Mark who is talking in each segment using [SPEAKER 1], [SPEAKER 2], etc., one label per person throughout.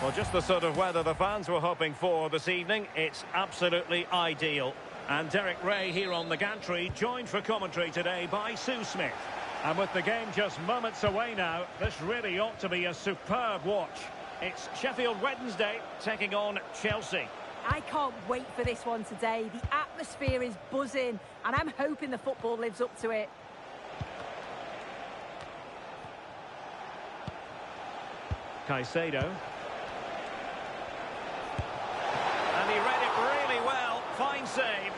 [SPEAKER 1] Well, just the sort of weather the fans were hoping for this evening. It's absolutely ideal. And Derek Ray here on the gantry, joined for commentary today by Sue Smith. And with the game just moments away now, this really ought to be a superb watch. It's Sheffield Wednesday taking on Chelsea.
[SPEAKER 2] I can't wait for this one today. The atmosphere is buzzing, and I'm hoping the football lives up to it.
[SPEAKER 1] Caicedo. And he read it really well. Fine save.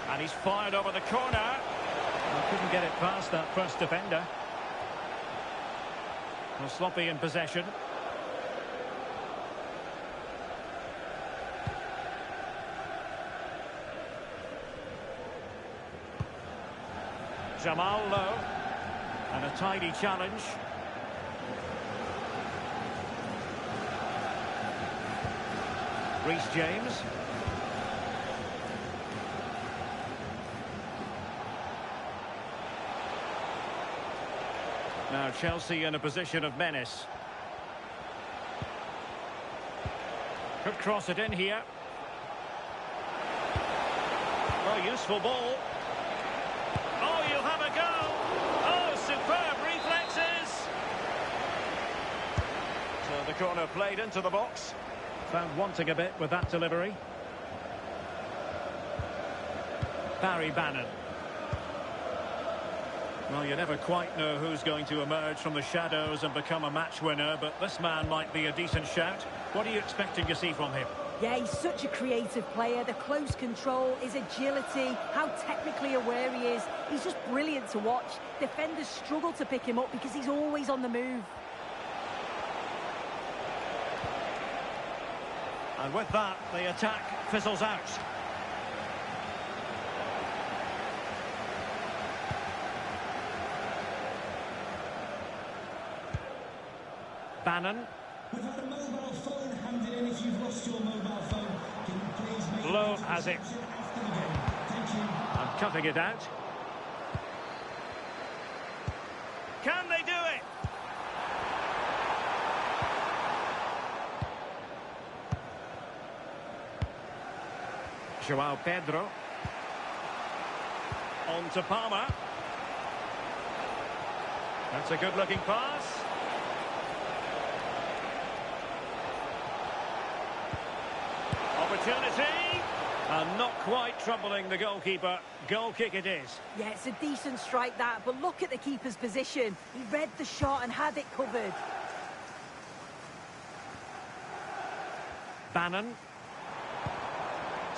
[SPEAKER 1] And he's fired over the corner. He couldn't get it past that first defender. Well, sloppy in possession. Jamal Lowe. And a tidy challenge. Reece James. Now Chelsea in a position of menace. Could cross it in here. Oh, useful ball. Oh, you'll have a go. Oh, superb reflexes. So the corner played into the box. Found wanting a bit with that delivery. Barry Bannon. Well, you never quite know who's going to emerge from the shadows and become a match winner, but this man might be a decent shout. What are you expecting to see from him?
[SPEAKER 2] Yeah, he's such a creative player. The close control, his agility, how technically aware he is. He's just brilliant to watch. Defenders struggle to pick him up because he's always on the move.
[SPEAKER 1] And with that, the attack fizzles out. Bannon.
[SPEAKER 3] We've had a mobile phone handed in. If you've lost your mobile phone, can you please make
[SPEAKER 1] Lowe has it.
[SPEAKER 3] after the game? Thank you.
[SPEAKER 1] And cutting it out. Can they do it? João Pedro. On to Palmer. That's a good-looking pass. Opportunity. And not quite troubling the goalkeeper. Goal kick it is.
[SPEAKER 2] Yeah, it's a decent strike that, but look at the keeper's position. He read the shot and had it covered.
[SPEAKER 1] Bannon.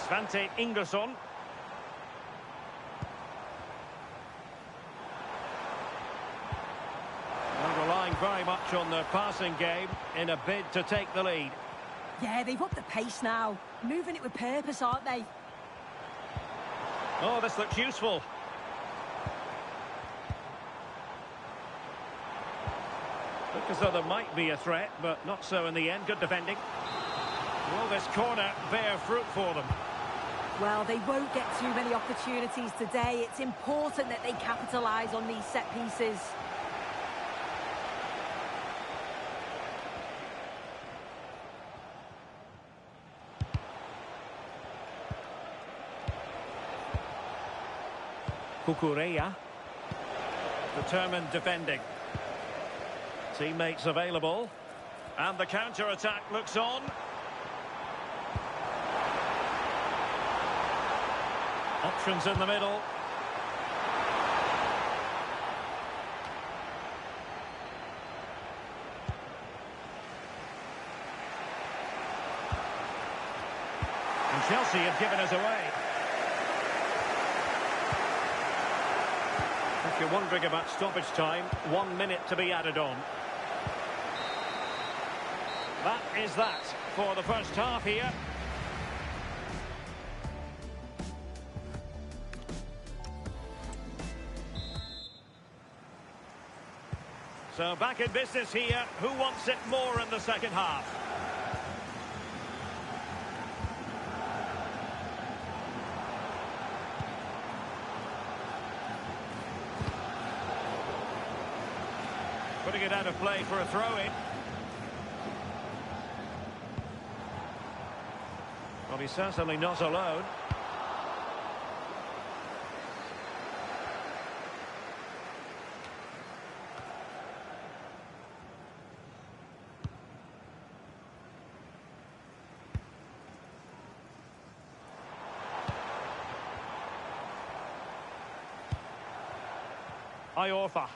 [SPEAKER 1] Svante Ingerson. Well, relying very much on their passing game in a bid to take the lead.
[SPEAKER 2] Yeah, they've upped the pace now. Moving it with purpose, aren't they?
[SPEAKER 1] Oh, this looks useful. Look as though there might be a threat, but not so in the end. Good defending. Will this corner bear fruit for them?
[SPEAKER 2] Well, they won't get too many opportunities today. It's important that they capitalise on these set pieces.
[SPEAKER 1] Cucurella. Determined defending. Teammates available. And the counter-attack looks on. Options in the middle. And Chelsea have given us away. If you're wondering about stoppage time, 1 minute to be added on. That is that for the first half here. So back in business here. Who wants it more in the second half? Putting it out of play for a throw-in. Well, he's certainly not alone. Iorfa.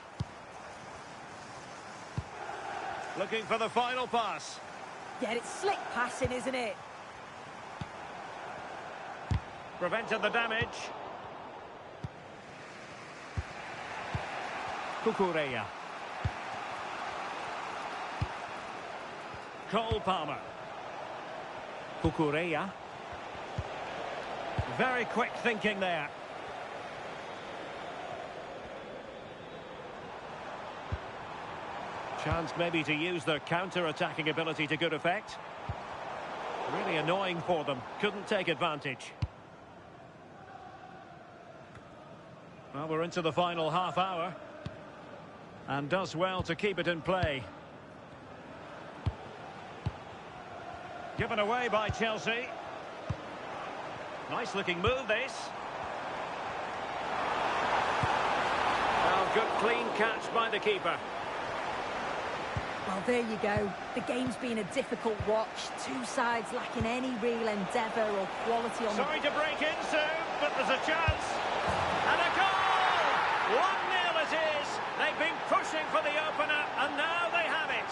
[SPEAKER 1] Looking for the final pass.
[SPEAKER 2] Yeah, it's slick passing, isn't it?
[SPEAKER 1] Prevented the damage. Cucurella. Cole Palmer. Cucurella. Very quick thinking there. Chance maybe to use their counter-attacking ability to good effect. Really annoying for them. Couldn't take advantage. Well, we're into the final half hour. And does well to keep it in play. Given away by Chelsea. Nice looking move, this. Well, good clean catch by the keeper.
[SPEAKER 2] Well, there you go. The game's been a difficult watch. Two sides lacking any real endeavour or quality on
[SPEAKER 1] Sorry to break in soon, but there's a chance. And a goal! 1-0 it is. They've been pushing for the opener, and now they have it.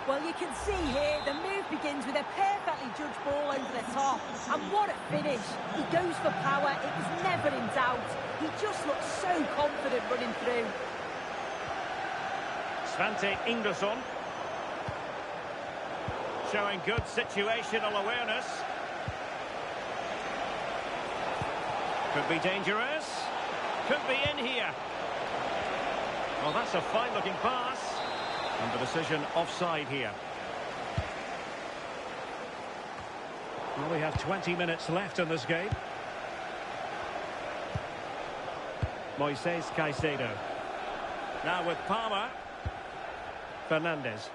[SPEAKER 2] Well, you can see here, the move begins with a perfectly judged ball over the top. And what a finish. He goes for power. It was never in doubt. He just looks so confident running through.
[SPEAKER 1] Svante Ingersson. Showing good situational awareness. Could be dangerous. Could be in here. Well, that's a fine-looking pass. And the decision offside here. Well, we have 20 minutes left in this game. Moises Caicedo. Now with Palmer. Fernandes.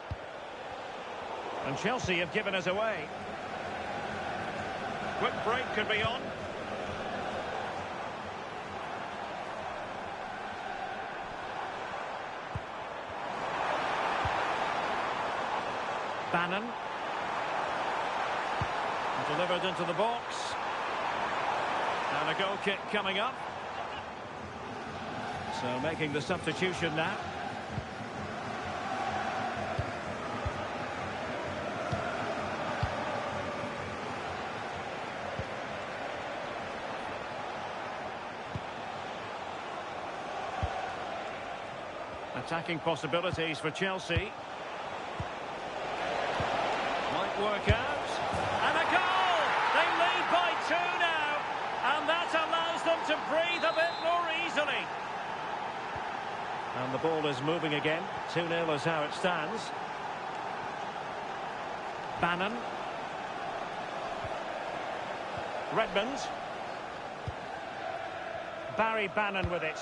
[SPEAKER 1] And Chelsea have given us away. Quick break could be on. Bannon. Delivered into the box. And a goal kick coming up. So making the substitution now. Attacking possibilities for Chelsea. Might work out. And a goal! They lead by 2 now. And that allows them to breathe a bit more easily. And the ball is moving again. 2-0 is how it stands. Bannon. Redmond. Barry Bannon with it.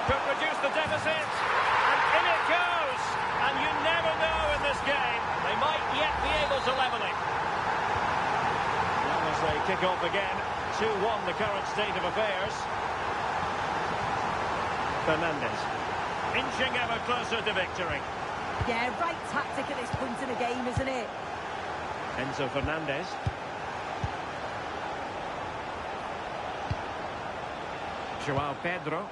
[SPEAKER 1] Could reduce the deficit, and in it goes. And you never know in this game. They might yet be able to level it. Well, as they kick off again, 2-1 the current state of affairs. Fernandes, inching ever closer to victory.
[SPEAKER 2] Yeah, right tactic at this point in the game, isn't it?
[SPEAKER 1] Enzo Fernandez. Joao Pedro.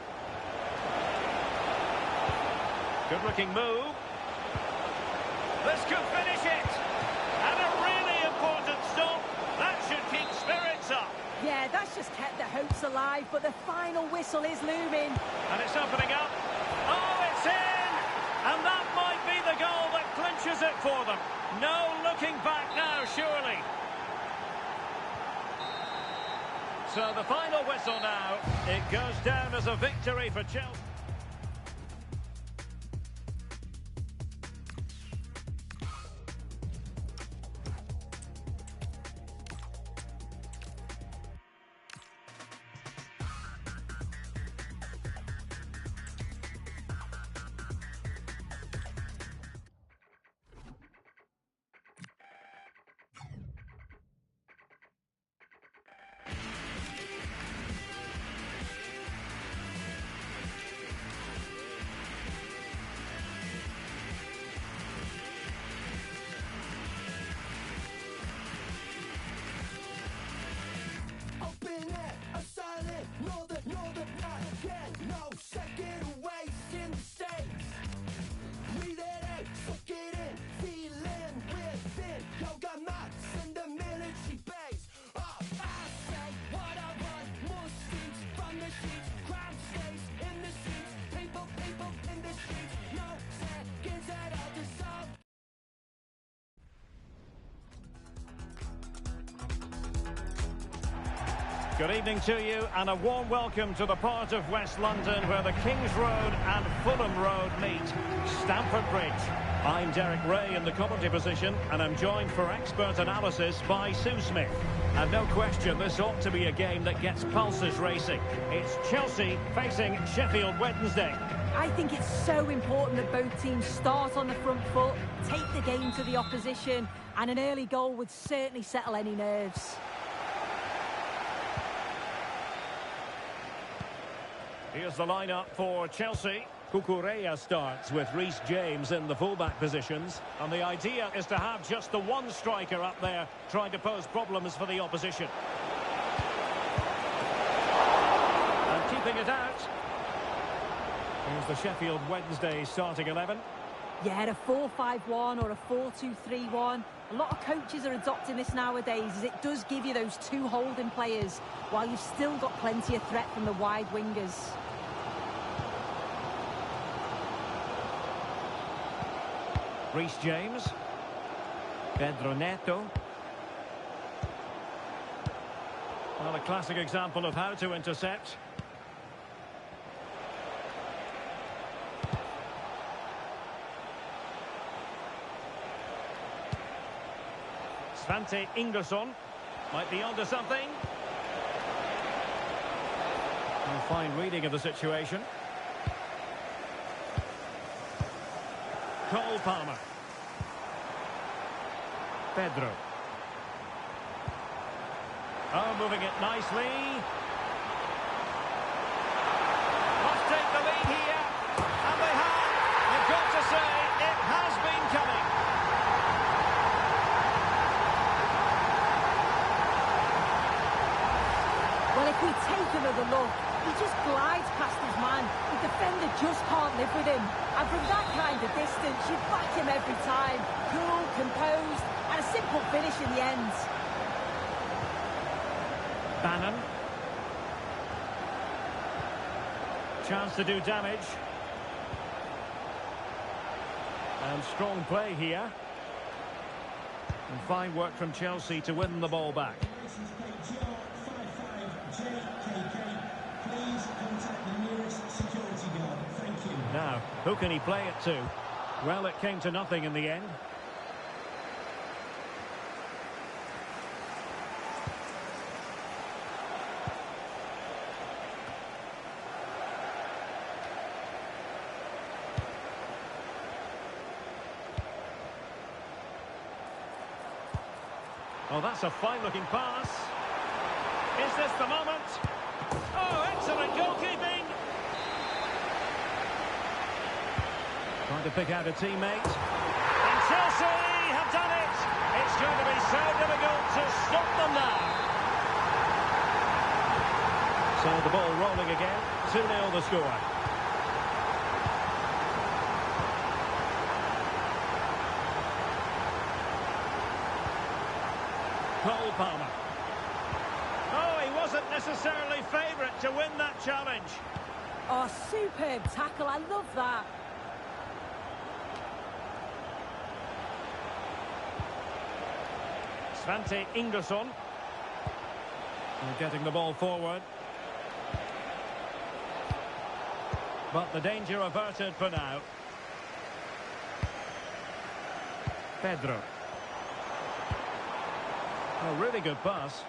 [SPEAKER 1] Good-looking move. This could finish it. And a really important stop. That should keep spirits up.
[SPEAKER 2] Yeah, that's just kept the hopes alive, but the final whistle is looming.
[SPEAKER 1] And it's opening up. Oh, it's in! And that might be the goal that clinches it for them. No looking back now, surely. So the final whistle now. It goes down as a victory for Chelsea. Good evening to you and a warm welcome to the part of West London where the King's Road and Fulham Road meet, Stamford Bridge. I'm Derek Ray in the commentary position and I'm joined for expert analysis by Sue Smith. And no question, this ought to be a game that gets pulses racing. It's Chelsea facing Sheffield Wednesday.
[SPEAKER 2] I think it's so important that both teams start on the front foot, take the game to the opposition, and an early goal would certainly settle any nerves.
[SPEAKER 1] Here's the lineup for Chelsea. Cucurella starts with Reece James in the fullback positions. And the idea is to have just the one striker up there trying to pose problems for the opposition. And keeping it out. Here's the Sheffield Wednesday starting 11.
[SPEAKER 2] Yeah, a 4-5-1 or a 4-2-3-1. A lot of coaches are adopting this nowadays as it does give you those two holding players while you've still got plenty of threat from the wide wingers.
[SPEAKER 1] Reece James. Pedro Neto. Well, a classic example of how to intercept. Svante Ingersson might be onto something. A fine reading of the situation. Cole Palmer. Pedro. Oh, moving it nicely. Must take the lead here. And they have. You've got to say, it has been coming.
[SPEAKER 2] Well, if we take another look, he just glides past his man. The defender just can't live with him. And from that kind of distance, you back him every time. Cool, composed, and a simple finish in the end.
[SPEAKER 1] Bannon. Chance to do damage. And strong play here. And fine work from Chelsea to win the ball back. Now, who can he play it to? Well, it came to nothing in the end. Oh, that's a fine-looking pass. Is this the moment? Oh, excellent goalkeeping! Trying to pick out a teammate. And Chelsea have done it! It's going to be so difficult to stop them now. So the ball rolling again. 2-0 the score. Cole Palmer. Oh, he wasn't necessarily favourite to win that challenge.
[SPEAKER 2] Oh, superb tackle. I love that.
[SPEAKER 1] Svante Ingersson. Getting the ball forward. But the danger averted for now. Pedro. A really good pass.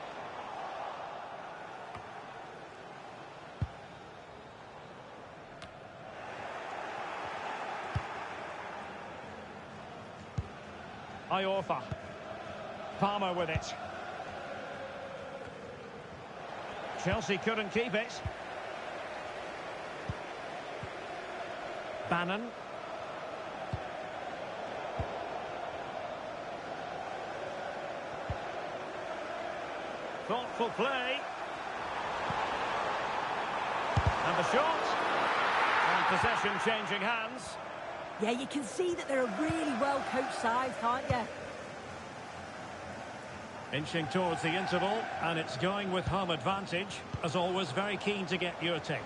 [SPEAKER 1] Iorfa. Palmer with it. Chelsea couldn't keep it. Bannon. Thoughtful play. And the shot. And possession changing hands.
[SPEAKER 2] Yeah, you can see that they're a really well-coached side, can't you?
[SPEAKER 1] Inching towards the interval, and it's going with home advantage. As always, very keen to get your take.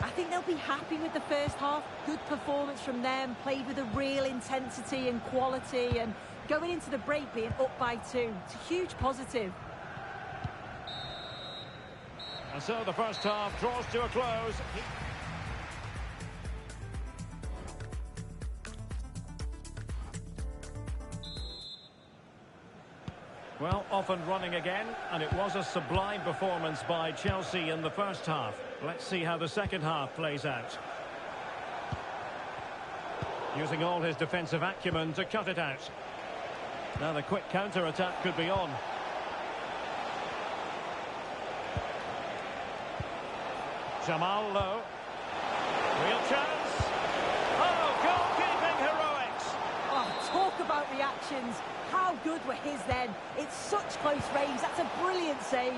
[SPEAKER 2] I think they'll be happy with the first half. Good performance from them, played with a real intensity and quality, and going into the break being up by 2. It's a huge positive.
[SPEAKER 1] And so the first half draws to a close. Well, off and running again, and it was a sublime performance by Chelsea in the first half. Let's see how the second half plays out. Using all his defensive acumen to cut it out. Now the quick counter-attack could be on. Jamal Lowe. Real chance. Oh, goalkeeping heroics.
[SPEAKER 2] Oh, talk about reactions. How good were his then? It's such close range. That's a brilliant save.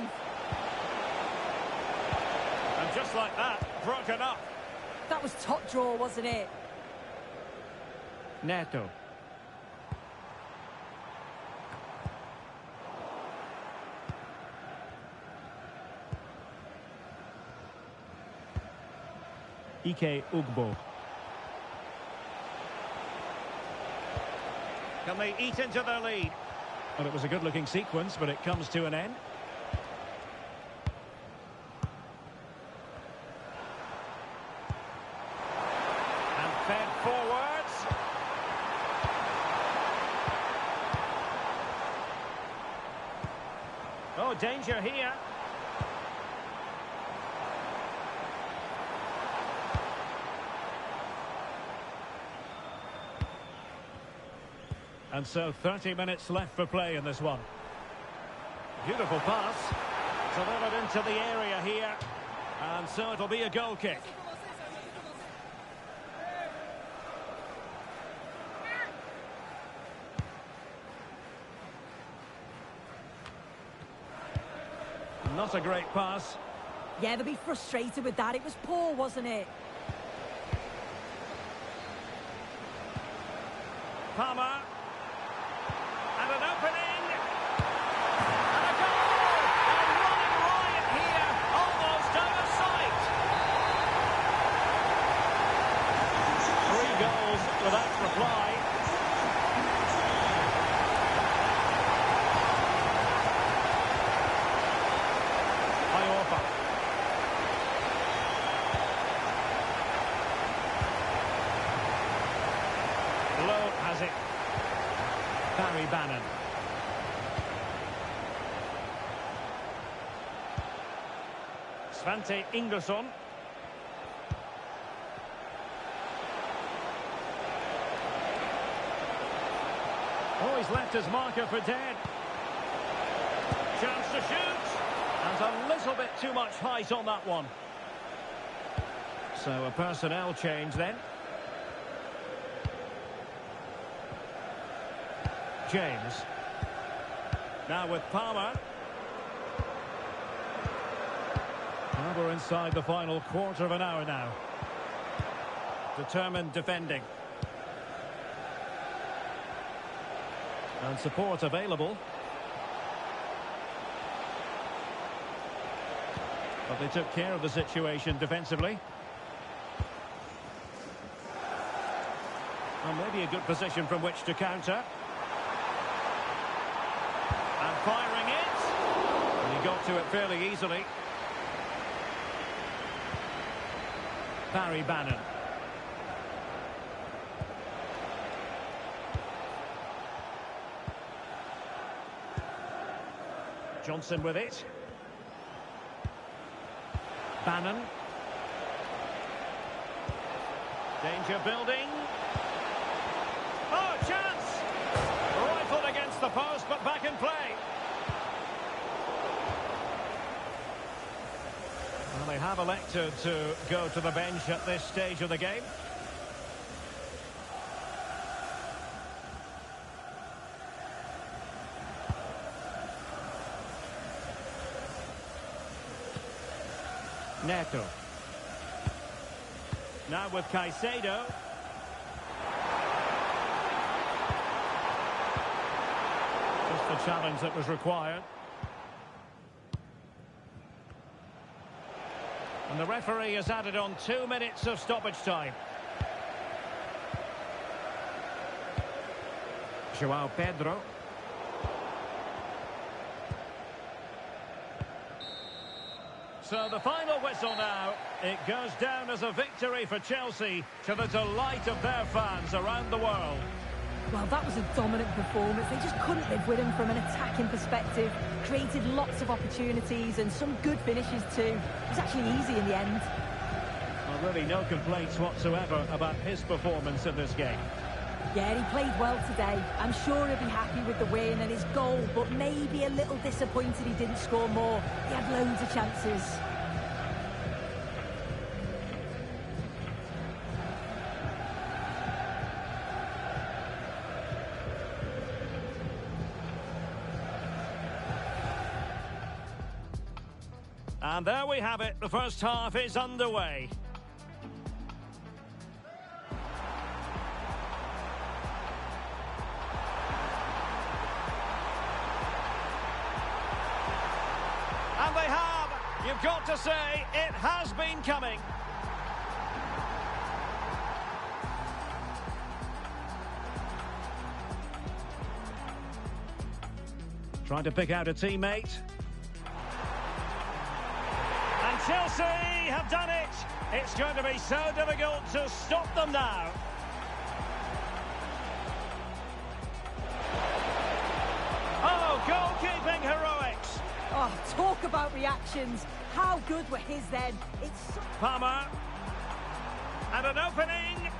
[SPEAKER 1] And just like that, broken up.
[SPEAKER 2] That was top draw, wasn't it?
[SPEAKER 1] Neto. Ike Ugbo. Can they eat into their lead? Well, it was a good-looking sequence, but it comes to an end. And fed forwards. Oh, danger here. And so 30 minutes left for play in this one. Beautiful pass. Delivered into the area here. And so it'll be a goal kick. Not a great pass.
[SPEAKER 2] Yeah, they'll be frustrated with that. It was poor, wasn't it?
[SPEAKER 1] Palmer. And an opening. And a goal! And running riot here, almost out of sight. 3 goals without reply. Iorfa. Lowe has it. Barry Bannon. Svante Ingesson. Oh, he's left his marker for dead. Chance to shoot. And a little bit too much height on that one. So a personnel change then. James. Now with Palmer. Well, we're inside the final quarter of an hour now. Determined defending. And support available. But they took care of the situation defensively. Well, maybe a good position from which to counter. And firing it. And he got to it fairly easily. Barry Bannon. Johnson with it. Bannon. Danger building. Oh, chance! Rifled against the post, but back in play. Well, they have elected to go to the bench at this stage of the game. Neto. Now with Caicedo. Just the challenge that was required. And the referee has added on 2 minutes of stoppage time. João Pedro. So the final whistle now. It goes down as a victory for Chelsea to the delight of their fans around the world.
[SPEAKER 2] Well, that was a dominant performance. They just couldn't live with him from an attacking perspective. Created lots of opportunities and some good finishes too. It was actually easy in the end.
[SPEAKER 1] Well, really no complaints whatsoever about his performance in this game.
[SPEAKER 2] Yeah, he played well today. I'm sure he'll be happy with the win and his goal, but maybe a little disappointed he didn't score more. He had loads of chances.
[SPEAKER 1] And there we have it. The first half is underway. And they have. You've got to say, it has been coming. Trying to pick out a teammate. And Chelsea have done it. It's going to be so difficult to stop them now. Oh, goalkeeping heroics.
[SPEAKER 2] Oh, talk about reactions. How good were his then? It's so...
[SPEAKER 1] Palmer. And an opening.